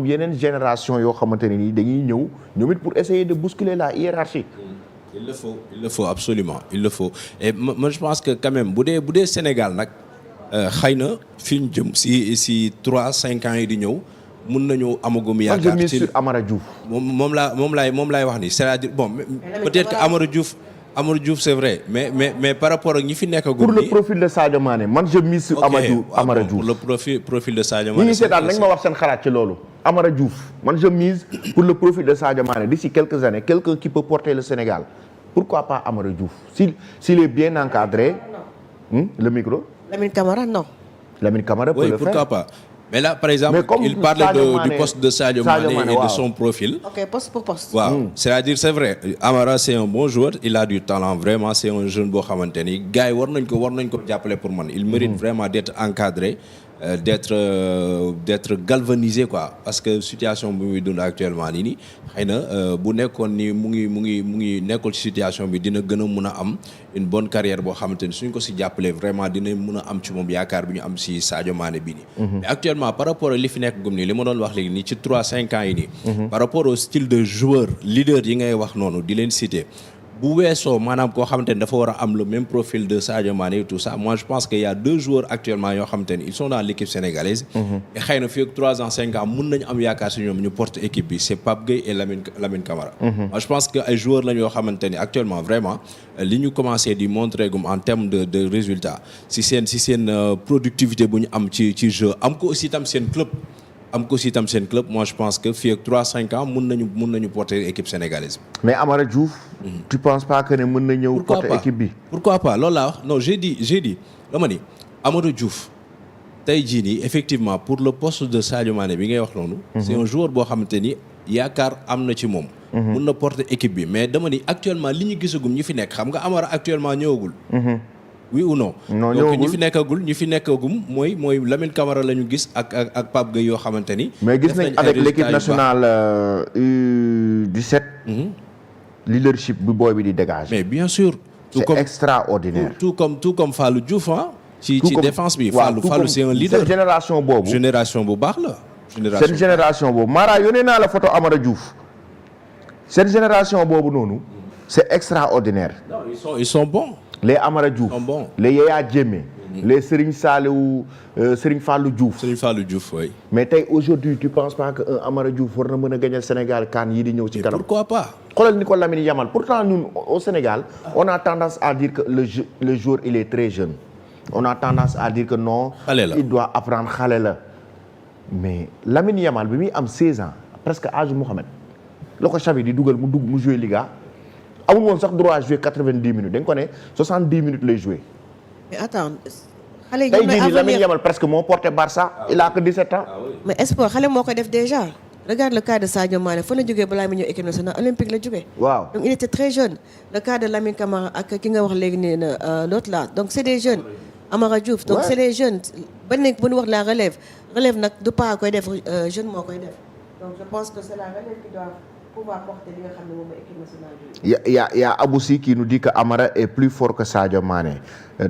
am yeneen génération yoo xamante ne nii dañuy ñëw ñoom it pour essayer de bousculer la hiérarchie. il le faut absolument il le faut et moi je pense que quand même bu dee Sénégal nag xëy na fi ñu jëm si 3-5 ans yi di ñëw mun nañu amagum yaakaar ci Amara Diouf. moom laay wax ni c'est-à-dire bon peut-être que Amadou Diouf c'est vrai mais par rapport ak ñi fi nekkagum. pour le profil de Sadio Mané man je mise sur Amara Diouf. pour le profil de Sadio Mané. ñi seetaan nañ ma wax seen xalaat ci loolu. Amara Diouf man je mise pour le profil de Sadio Mané d'ici quelques années quelqu'un qui peut porter le Sénégal pourquoi pas Amara Diouf s'il est bien encadré. Le micro. Lamine Camara non. Lamine Camara peut le faire. Pourquoi pas. Mais là, par exemple, il parlait du poste de Sadio Mané et de son profil. Ok, poste pour poste. Waaw, c'est-à-dire c'est vrai. Amara c'est un bon joueur, il a du talent vraiment, c'est un jeune boo xamante ni gars yi war nañ ko jàppale pour man. Il mérite vraiment d'être encadré, d'être galvanisé quoi, parce que situation bi muy dund actuellement nii xëy na bu nekkoon ni mu ngi nekkul ci situation bi dina gën a mun a am une bonne carrière boo xamante ni suñ ko si jàppalee vraiment dina mun a am ci moom yaakaar bi ñu am si Sadio Mané bi nii. Mais actuellement par rapport ak li fi nekk gum nii li ma doon wax léegi nii ci 3-5 ans yi nii. Par rapport au style de joueur leader yi ngay wax noonu di leen citer. bu weesoo maanaam koo xamante ni dafa war a am le même profil de Sadio Mané et tout ça moi je pense que y a 2 joueurs actuellement yoo xamante ni ils sont dans l'équipe sénégalaise. et xëy na fii ak 3 ans 5 ans mun nañu am yaakaar si ñoom ñu porte équipe bi c'est Pape Gueye et Lamine Camara. moi je pense que ay joueurs lañ yoo xamante ni actuellement vraiment li ñu commencé di montrer gum en termes de résultats si seen productivité bu ñu am ci jeu am ko aussi tam seen club. moi je pense que fii ak 3-5 ans mun nañu porter équipe sénégalaise. mais Amara Diouf. tu penses pas que ne mën na ñëw porter équipe bi. pourquoi pas loolu laa wax non j'ai dit dama ni Amara Diouf tey jii nii effectivement pour le poste de Sadio Mané bi ngay wax noonu. c'est un joueur boo xamante ni yaakaar am na ci moom. mun na porter équipe bi mais dama ni actuellement li ñu gisagum ñi fi nekk xam nga Amara actuellement ñëwagul. oui ou non. donc ñi fi nekkagum mooy Lamine Camara la ñu gis ak Pape Gueye yoo xamante ni. mais gis nañ avec l'équipe nationale U17. leadership bi booy bi di dégager. mais bien sûr. c'est extraordinaire. tout comme Fallou Diouf ci défense bi. Fallou c'est un leader. cette génération boobu. génération bu baax la. cette génération boobu Mara yónnee naa la photo Amara Diouf. cette génération boobu noonu. c'est extraordinaire. non ils sont bons. les Amara Diouf les Yaya Diémé les Serigne Fallou Diouf. Oui. mais tey aujourd'hui tu penses pas que un Amara Diouf war na mën a gagner Sénégal CAN yi di ñëw ci kanam. pourquoi pas. xoolal ni ko Lamine Yamal pourtant ñun au Sénégal on a tendance à dire que le joueur il est très jeune. on a tendance à dire que non. il doit apprendre xale la. mais Lamine Yamal bi muy am 16 ans presque âge Mohamed la ko Xavi di dugal mu jouer Liga. amul woon sax droit à jouer 90 minutes dañ ko ne 70 minutes lay jouer. mais attends xale yi tey jii nii Lamine Yamal presque moo porté Barça il a que 17 ans. mais espoir xale moo koy def déjà. regarde le cas de Sadio Mané fa la jógee balaa muy ñëw équipe nationale olympique la jógee. waaw donc il était très jeune. le cas de Lamine Camara ak ki nga wax léegi nii l'autre là donc c'est des jeunes. Amara Diouf donc c'est des jeunes ba nekk bu ñu wax la relève nag du pas koy def jeune moo koy def donc je pense que c'est la relève qui doit pouvoir porter li nga xam ne moom mooy équipe nationale bi. y a Aboussi qui nous dit que Amara est plus fort que Sadio Mané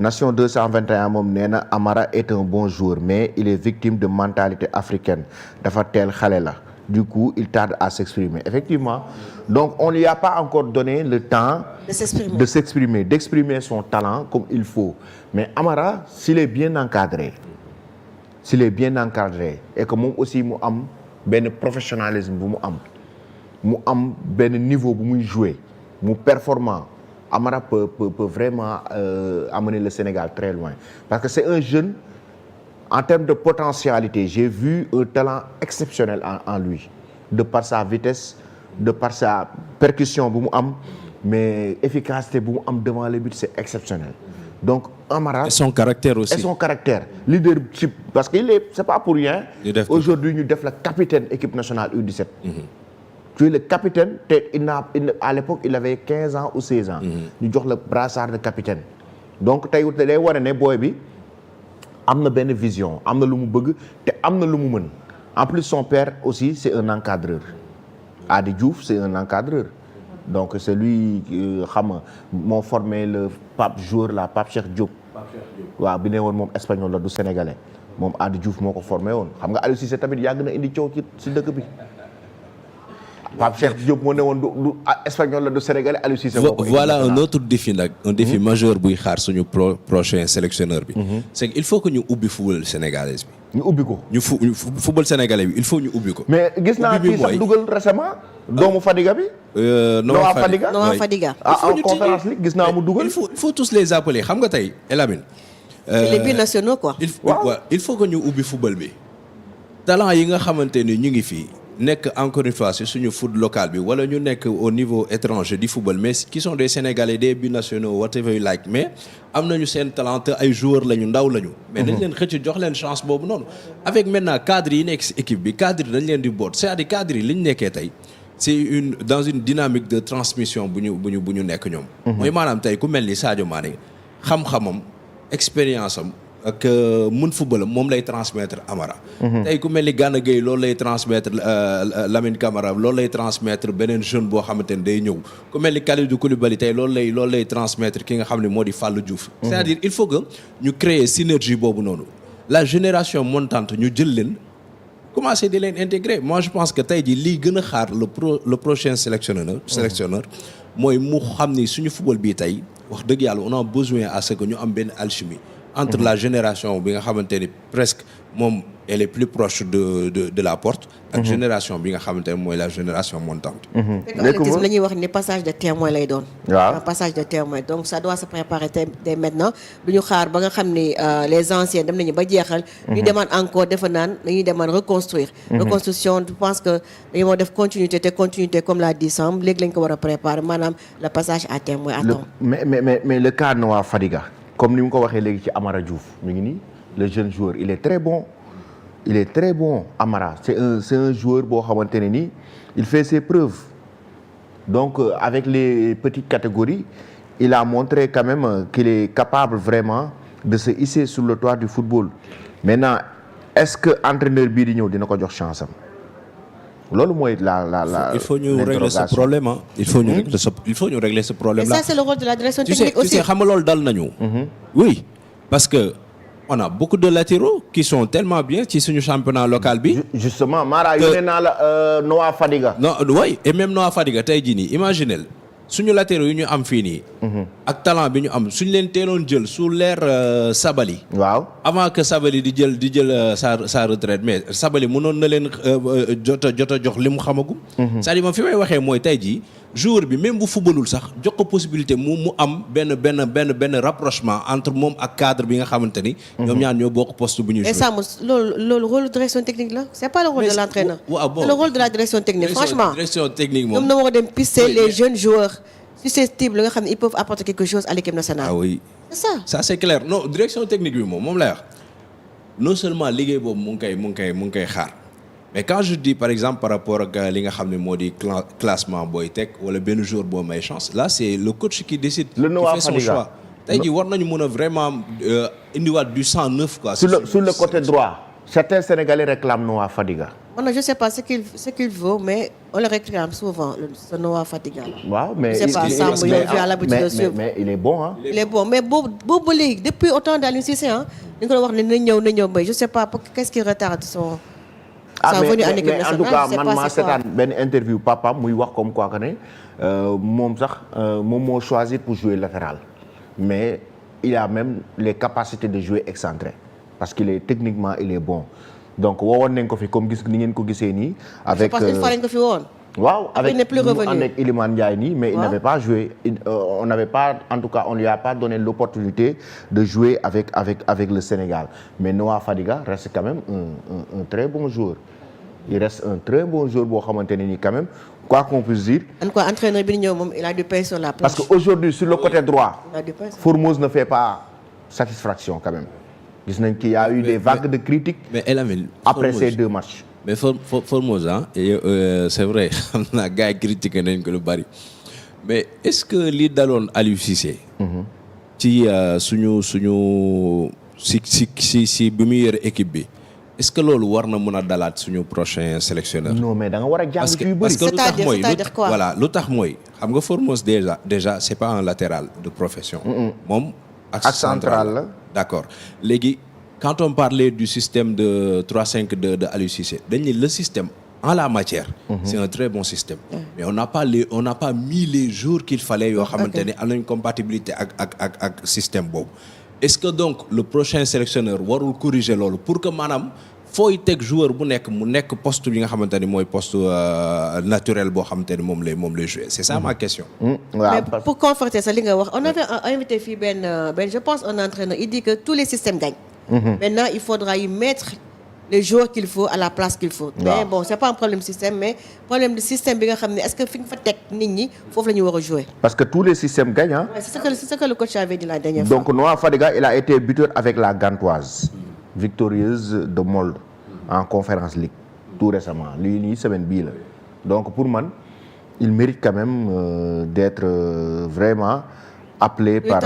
Nation 221 moom nee na Amara est un bon joueur mais il est victime de mentalité africaine dafa teel xale la du coup il tarde à s'exprimer effectivement donc on lui a pas encore donné le temps d'exprimer son talent comme il faut mais Amara s'il est bien encadré et que moom aussi mu am benn professionnalisme bu mu am benn niveau bu muy jouer mu performant Amara peut vraiment amener le Sénégal très loin parce que c'est un jeune en termes de potentialité j'ai vu un talent exceptionnel en lui de par sa vitesse de par sa percussion bu mu am mais efficacité bu mu am devant le but c'est exceptionnel donc Amara et son caractère aussi leadership parce que c'est pas pour rien aujourd'hui ñu def la capitaine équipe nationale U17 tu es le capitaine à l'époque il avait 15 ans ou 16 ans ñu jox la brassard de capitaine donc tey day wane ne booy bi am na benn vision am na lu mu bëgg te am na lu mu mën en plus son père aussi c'est un encadreur Adi Diouf c'est un encadreur donc c'est lui xam nga moo formé le Pape Cheikh Diop waaw bi ne woon moom espagnol la du sénégalais moom Adi Diouf moo ko formé woon xam nga Aliou Cissé tamit yàgg na indi coow ci dëkk bi Pape Cheikh Diop moo ne woon du espagnol la du sénégalais Aliou Cissé moo ko indi voilà un autre défi nag un défi majeur buy xaar suñu prochain sélectionneur bi c'est que il faut que ñu ubbi football sénégalais bi ñu ubbi ko football sénégalais bi il faut ñu ubbi ko mais gis naa kii sax dugal récemment doomu Fadiga bi Noah Fadiga en conférence li gis naa mu dugal il faut tous les appeler xam nga tey Elamine c'est les binationaux quoi il faut que ñu ubbi football bi talent yi nga xamante ni ñu ngi fii nekk encore une fois ci suñu foot local bi wala ñu nekk au niveau étranger du football mais qui sont des Sénégalais des binationaux whatever you like mais am nañu seen talent ay joueurs lañu ndaw lañu. mais dañ leen xëcc jox leen chance boobu noonu. avec maintenant cadre yi nekk ci équipe bi cadre yi dañ leen di boot c'est-à-dire cadre yi li ñu nekkee tey c'est dans une dynamique de transmission bu ñu nekk ñoom. mooy maanaam tey ku mel ni Sadio Mané xam-xamam expérience am. ak mun footballam moom lay transmettre Amara. tey ku mel ni Gana Gueye loolu lay transmettre Lamine Camara loolu lay transmettre beneen jeune boo xamante ne day ñëw ku mel ni Kalidou Koulibaly tey loolu lay transmettre ki nga xam ne moo di Fallou Diouf. c'est-à-dire il faut que ñu créer synergie boobu noonu la génération montante ñu jël leen commencer di leen intégrer moi je pense que tey jii lii gën a xaar le prochain sélectionneur mooy mu xam ni suñu football bii tey wax dëgg yàlla on a besoin à ce que ñu am benn alchimie. entre la génération bi nga xamante ni presque moom elle est plus proche de la porte ak génération bi nga xamante ne mooy la génération montante athlétisme la ñuy wax ni passage de témoin lay doon waaw passage de témoin donc ça doit se préparer dès maintenant du ñu xaar ba nga xam ni les anciens dem nañu ba jeexal ñu demande encore dafa naan dañuy demande reconstruire reconstruction je pense que dañu moo def continuité comme l'a dit Sam léegi lañ ko war a préparer maanaam le passage à témoin mais le cas Noah Fadiga comme ni mu ko waxee léegi ci Amara Diouf mi ngi nii le jeune joueur il est très bon Amara c'est un joueur boo xamante ne nii il fait ses preuves donc avec les petites catégories il a montré quand même qu'il est capable vraiment de se hisser sur le toit du football maintenant est-ce que entraîneur bii di ñëw dina ko jox chance am loolu mooy la il faut ñu régler ce problème ah. il faut ñu régler ce problème là. Et ça c'est le rôle de la direction technique aussi. tu sais xam nga loolu dal nañu. oui parce que on a beaucoup de latéraux qui sont tellement bien ci suñu championnat local bi. justement Mara yónnee naa la Noah Fadiga. non oui et même Noah Fadiga tey jii nii imaginez suñu latéraux yi ñu am fii nii. ak talent bi ñu am suñu leen teeloon jël sous l'ère Sabali. waaw avant que Sabali di jël sa retraite mais Sabali mënoon na leen jot a jox li mu xamagum. c'est-à-dire moom fi may waxee mooy tey jii joueur bi même bu fubalul sax jox ko possibilité mu am benn rapprochement entre moom ak cadre bi nga xamante ni. ñoom ñaar ñoo bokk poste bu ñuy jouer. et ça loolu rôle direction technique la c'est pas le rôle de l'entraîneur. waaw bon c'est le rôle de la direction technique franchement. direction technique moom ñoom na war a dem pister les jeunes joueurs. susceptibles nga xam ne ils peuvent apporter quelque chose à l'équipe nationale. ah oui c'est ça c'est clair non direction technique bi moom lay wax non seulement liggéey boobu mu ngi koy xaar mais quand je dis par exemple par rapport ak li nga xam ne moo di classement booy teg wala benn jour boo may chance là c'est le coach qui décide. le Noah qui fait son choix. tey jii war nañu mën a vraiment indiwaat du sang neuf quoi. sur le côté droit certains Sénégalais réclament Noah Fadiga. non je sais pas ce qu'il vaut mais on le réclame souvent ce Noah Fadiga là. waaw mais je sais pas Samb yow tu as l'habitude de suivre. mais il est bon hein. il est bon mais boobu ba léegi depuis autant d'Aliou Cissé ah ñu ko wax ne na ñëw bay je sais pas qu'est-ce qui retarde son. venue en équipe nationale en tout cas man maa seetaan benn interview papa muy wax comme quoi que ne moom sax moom moo choisir pour jouer latéral mais il a même les capacités de jouer excentré parce qu'il est techniquement il est bon. donc woowoon nañ ko fi comme gis ni ngeen ko gisee nii. avec parce que une fois lañ ko fi woon. waaw avec il n'est plus revenu avec Iliman Ndiaye nii mais il n'avait pas joué on n'avait pas en tout cas on lui a pas donné l'opportunité de jouer avec le Sénégal mais Noah Fadiga reste quand même un très bon joueur il reste un très bon joueur boo xamante ne nii quand même quoi qu'on puisse dire. en quoi entraîneur bi ñëw moom il a du pain sur la planche. parce que aujourd'hui sur le côté droit. il a du pain. Formose ne fait pas satisfaction quand même. gis nañ qu'il y a eu des vagues de critiques. mais Elamine après ces deux matchs. mais Formose c'est vrai xam naa gars yi critiqué nañ ko lu bari mais est-ce que li daloon Aliou Cissé. ci suñu si bi muy yore équipe bi est-ce que loolu war na mën a dalaat suñu prochain sélectionneur. non mais da nga war a jàng ci yu bëri. parce que lu tax mooy c'est-à-dire quoi voilà lu tax mooy xam nga Formose déjà c'est pas un latéral de profession. moom. axe central la d'accord léegi quand on parlait du système de 3-5-2 de Aliou Cissé dañ ne le système en la matière c'est un très bon système mais on n'a pas mis les jours qu'il fallait yoo xamante ne am nañ compatibilité ak système boobu est-ce que donc le prochain sélectionneur warul corriger loolu pour que maanaam fooy teg joueur bu nekk mu nekk poste bi nga xamante ni mooy poste naturel boo xamante ni moom lay jouer c'est ça ma question. mais pour conforter ça li nga wax on avait invité fii benn je pense un entraîneur il dit que tous les systèmes gagnent. Maintenant il faudra y mettre les joueurs qu'il faut à la place qu'il faut. mais bon c'est pas un problème système mais problème de système bi nga xam ne est-ce que fi nga fa teg nit ñi foofu la ñu war a jouer. parce que tous les systèmes gagnent hein. Ouais, c'est ce que le coach avait dit la dernière fois. donc Noah Fadiga il a été buteur avec la Gantoise. victorieuse de Molde en Conférence League tout récemment lii nii semaine bii la donc pour man il mérite quand même d'être vraiment appelé par